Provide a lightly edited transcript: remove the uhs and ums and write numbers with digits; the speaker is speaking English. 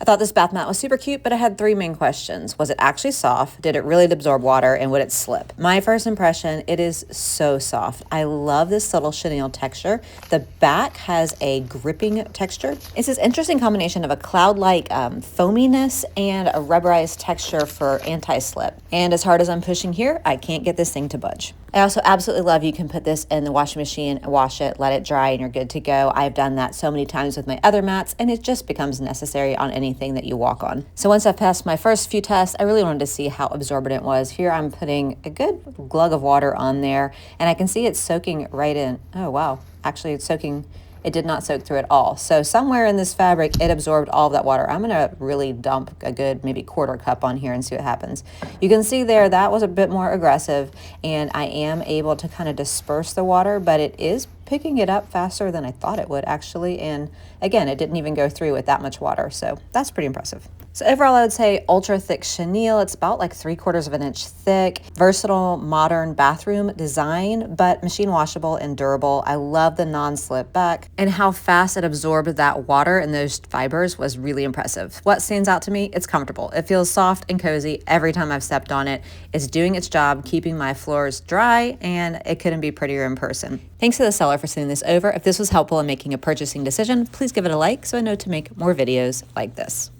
thought this bath mat was super cute, but I had three main questions. Was it actually soft? Did it really absorb water? And would it slip? My first impression, it is so soft. I love this subtle chenille texture. The back has a gripping texture. It's this interesting combination of a cloud-like foaminess and a rubberized texture for anti-slip. And as hard as I'm pushing here, I can't get this thing to budge. I also absolutely love you can put this in the washing machine, wash it, let it dry, and you're good to go. I've done that so many times with my other mats, and it just becomes necessary on anything that you walk on. So once I've passed my first few tests, I really wanted to see how absorbent it was. Here I'm putting a good glug of water on there, and I can see it's soaking right in. Oh, wow. Actually, it's soaking. It did not soak through at all. So somewhere in this fabric, it absorbed all of that water. I'm gonna really dump a good maybe quarter cup on here and see what happens. You can see there, that was a bit more aggressive, and I am able to kind of disperse the water, but it is picking it up faster than I thought it would actually. And again, it didn't even go through with that much water. So that's pretty impressive. So overall, I would say ultra thick chenille. It's about like 3/4 of an inch thick, versatile, modern bathroom design, but machine washable and durable. I love the non-slip back, and how fast it absorbed that water and those fibers was really impressive. What stands out to me, it's comfortable. It feels soft and cozy every time I've stepped on it. It's doing its job, keeping my floors dry, and it couldn't be prettier in person. Thanks to the seller for sending this over. If this was helpful in making a purchasing decision, please give it a like so I know to make more videos like this.